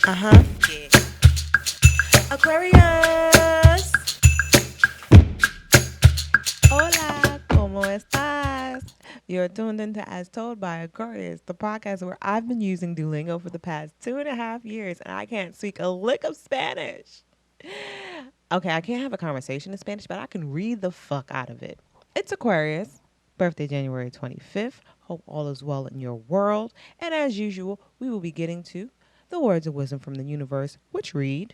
Yeah. Aquarius. Hola, ¿cómo estás? You're tuned into As Told by Aquarius, the podcast where I've been using Duolingo for the past 2.5 years and I can't speak a lick of Spanish. Okay, I can't have a conversation in Spanish, but I can read the fuck out of it. It's Aquarius, birthday January 25th. Hope all is well in your world. And as usual, we will be getting to the words of wisdom from the universe, which read: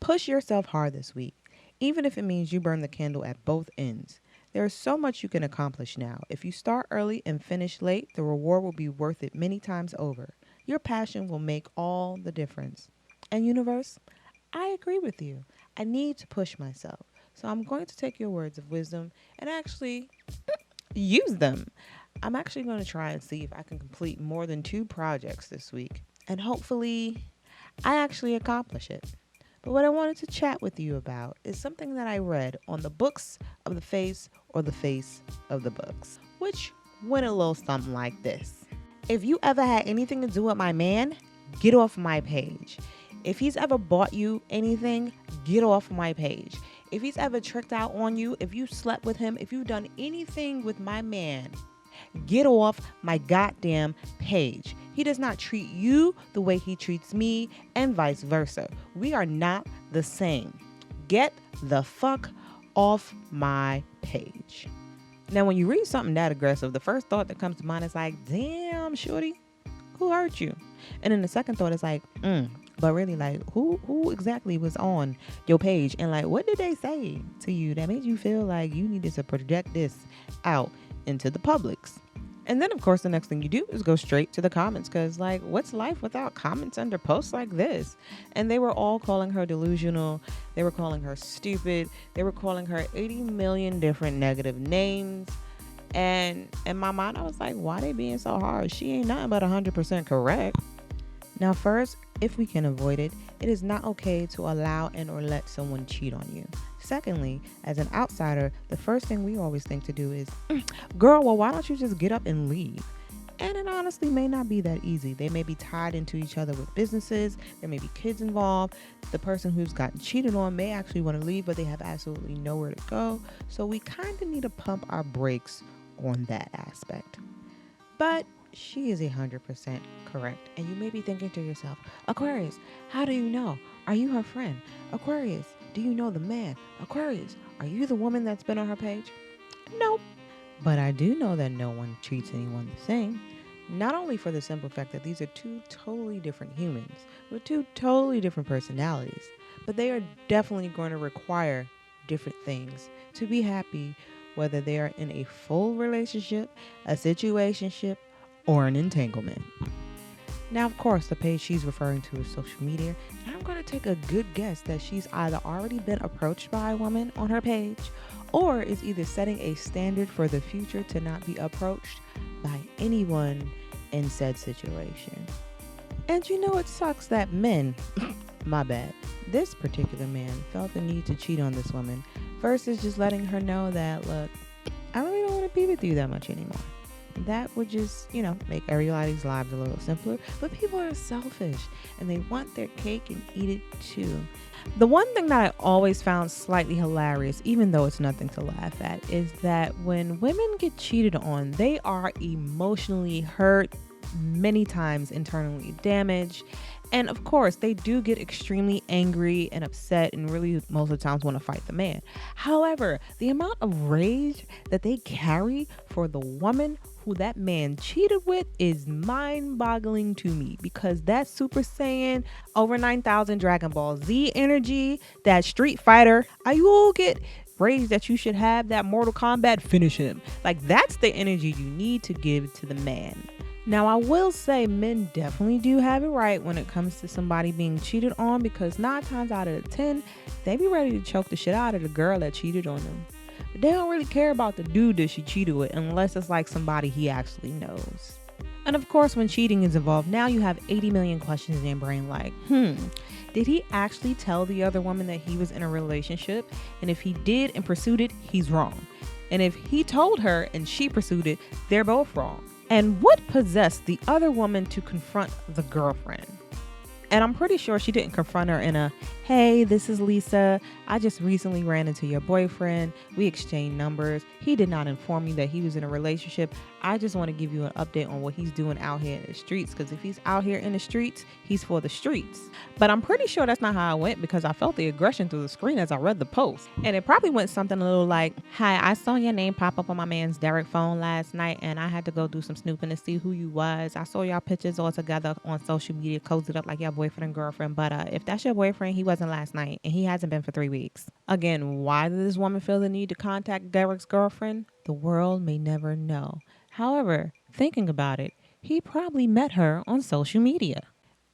push yourself hard this week, even if it means you burn the candle at both ends. There is so much you can accomplish now. If you start early and finish late, the reward will be worth it many times over. Your passion will make all the difference. And universe, I agree with you. I need to push myself. So I'm going to take your words of wisdom and actually use them. I'm actually going to try and see if I can complete more than 2 projects this week. And hopefully, I actually accomplish it. But what I wanted to chat with you about is something that I read on the books of the face or the face of the books, which went a little something like this. If you ever had anything to do with my man, get off my page. If he's ever bought you anything, get off my page. If he's ever tricked out on you, if you slept with him, if you've done anything with my man, get off my goddamn page. He does not treat you the way he treats me, and vice versa. We are not the same. Get the fuck off my page. Now, when you read something that aggressive, the first thought that comes to mind is like, damn, shorty, who hurt you? And then the second thought is like, but really, like, who exactly was on your page? And like, what did they say to you that made you feel like you needed to project this out into the publics? And then, of course, the next thing you do is go straight to the comments, because, like, what's life without comments under posts like this? And they were all calling her delusional. They were calling her stupid. They were calling her 80 million different negative names. And in my mind, I was like, why they being so hard? She ain't nothing but 100% correct. Now, first, if we can avoid it, it is not okay to allow and or let someone cheat on you. Secondly, as an outsider, the first thing we always think to do is, girl, well, why don't you just get up and leave? And it honestly may not be that easy. They may be tied into each other with businesses. There may be kids involved. The person who's gotten cheated on may actually want to leave, but they have absolutely nowhere to go. So we kind of need to pump our brakes on that aspect. But she is 100% correct. And you may be thinking to yourself, Aquarius, how do you know? Are you her friend? Aquarius, do you know the man? Aquarius, are you the woman that's been on her page? Nope. But I do know that no one treats anyone the same. Not only for the simple fact that these are 2 totally different humans with 2 totally different personalities, but they are definitely going to require different things to be happy, whether they are in a full relationship, a situationship, or an entanglement. Now, of course, the page she's referring to is social media, and I'm going to take a good guess that she's either already been approached by a woman on her page, or is either setting a standard for the future to not be approached by anyone in said situation. And you know, it sucks that men, my bad, this particular man felt the need to cheat on this woman versus just letting her know that, look, I really don't want to be with you that much anymore. That would just, make everybody's lives a little simpler. But people are selfish and they want their cake and eat it too. The one thing that I always found slightly hilarious, even though it's nothing to laugh at, is that when women get cheated on, they are emotionally hurt, many times internally damaged. And of course, they do get extremely angry and upset and really most of the times want to fight the man. However, the amount of rage that they carry for the woman who that man cheated with is mind-boggling to me, because that Super Saiyan over 9,000 Dragon Ball Z energy, that Street Fighter, you will get rage that you should have that Mortal Kombat finish him. Like, that's the energy you need to give to the man. Now, I will say men definitely do have it right when it comes to somebody being cheated on, because 9 times out of 10, they be ready to choke the shit out of the girl that cheated on them. But they don't really care about the dude that she cheated with unless it's like somebody he actually knows. And of course, when cheating is involved, now you have 80 million questions in your brain like, did he actually tell the other woman that he was in a relationship? And if he did and pursued it, he's wrong. And if he told her and she pursued it, they're both wrong. And what possessed the other woman to confront the girlfriend? And I'm pretty sure she didn't confront her in a, hey, this is Lisa. I just recently ran into your boyfriend. We exchanged numbers. He did not inform me that he was in a relationship. I just want to give you an update on what he's doing out here in the streets. Because if he's out here in the streets, he's for the streets. But I'm pretty sure that's not how it went because I felt the aggression through the screen as I read the post. And it probably went something a little like, hi, I saw your name pop up on my man's Derek phone last night and I had to go do some snooping to see who you was. I saw y'all pictures all together on social media, cozied up like your boyfriend and girlfriend. But if that's your boyfriend, he wasn't last night and he hasn't been for 3 weeks. Again, why did this woman feel the need to contact Derek's girlfriend? The world may never know. However, thinking about it, he probably met her on social media.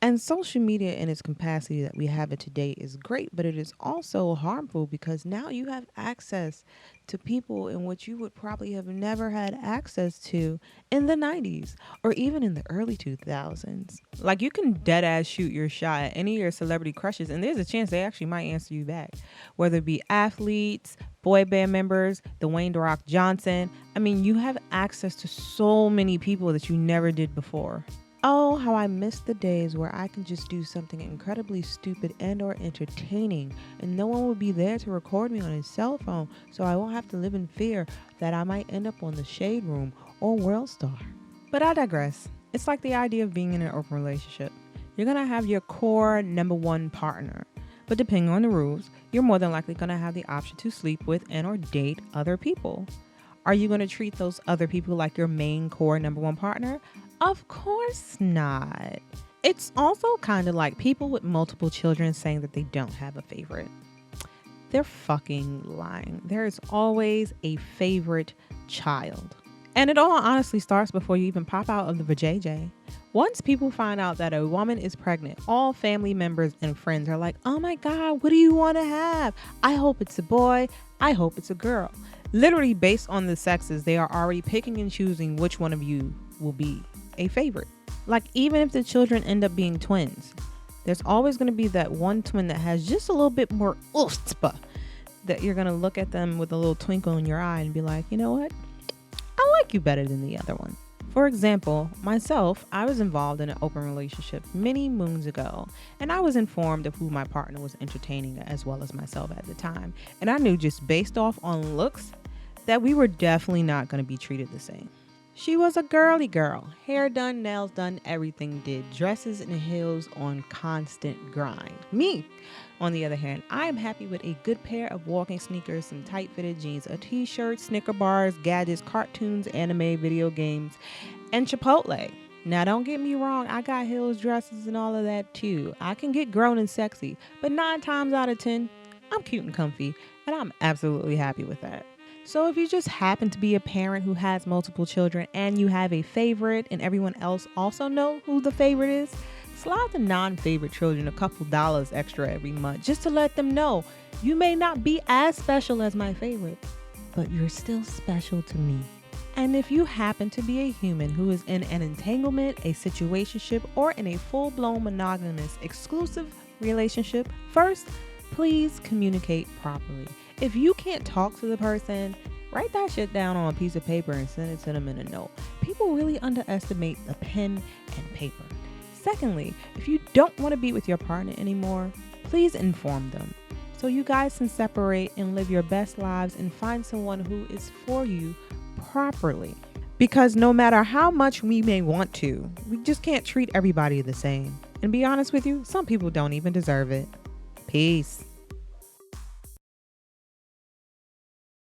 And social media in its capacity that we have it today is great, but it is also harmful because now you have access to people in which you would probably have never had access to in the 90s or even in the early 2000s. Like you can dead ass shoot your shot at any of your celebrity crushes and there's a chance they actually might answer you back. Whether it be athletes, boy band members, Dwayne "The Rock" Johnson. I mean, you have access to so many people that you never did before. Oh, how I miss the days where I can just do something incredibly stupid and or entertaining and no one would be there to record me on his cell phone so I won't have to live in fear that I might end up on the Shade Room or World Star. But I digress. It's like the idea of being in an open relationship. You're going to have your core number one partner. But depending on the rules, you're more than likely going to have the option to sleep with and or date other people. Are you going to treat those other people like your main core number one partner? Of course not. It's also kind of like people with multiple children saying that they don't have a favorite. They're fucking lying. There is always a favorite child. And it all honestly starts before you even pop out of the vajayjay. Once people find out that a woman is pregnant, all family members and friends are like, oh my God, what do you want to have? I hope it's a boy. I hope it's a girl. Literally based on the sexes, they are already picking and choosing which one of you will be a favorite. Like even if the children end up being twins, there's always going to be that one twin that has just a little bit more chutzpah that you're going to look at them with a little twinkle in your eye and be like, you know what? I like you better than the other one. For example, myself, I was involved in an open relationship many moons ago, and I was informed of who my partner was entertaining as well as myself at the time. And I knew just based off on looks that we were definitely not going to be treated the same. She was a girly girl, hair done, nails done, everything did, dresses and heels on constant grind. Me, on the other hand, I am happy with a good pair of walking sneakers, some tight fitted jeans, a t-shirt, Snicker bars, gadgets, cartoons, anime, video games, and Chipotle. Now don't get me wrong, I got heels, dresses, and all of that too. I can get grown and sexy, but 9 times out of 10, I'm cute and comfy, and I'm absolutely happy with that. So if you just happen to be a parent who has multiple children and you have a favorite and everyone else also know who the favorite is, slide the non-favorite children a couple dollars extra every month just to let them know you may not be as special as my favorite, but you're still special to me. And if you happen to be a human who is in an entanglement, a situationship, or in a full-blown monogamous exclusive relationship, first, please communicate properly. If you can't talk to the person, write that shit down on a piece of paper and send it to them in a note. People really underestimate the pen and paper. Secondly, if you don't want to be with your partner anymore, please inform them so you guys can separate and live your best lives and find someone who is for you properly. Because no matter how much we may want to, we just can't treat everybody the same. And be honest with you, some people don't even deserve it. Peace.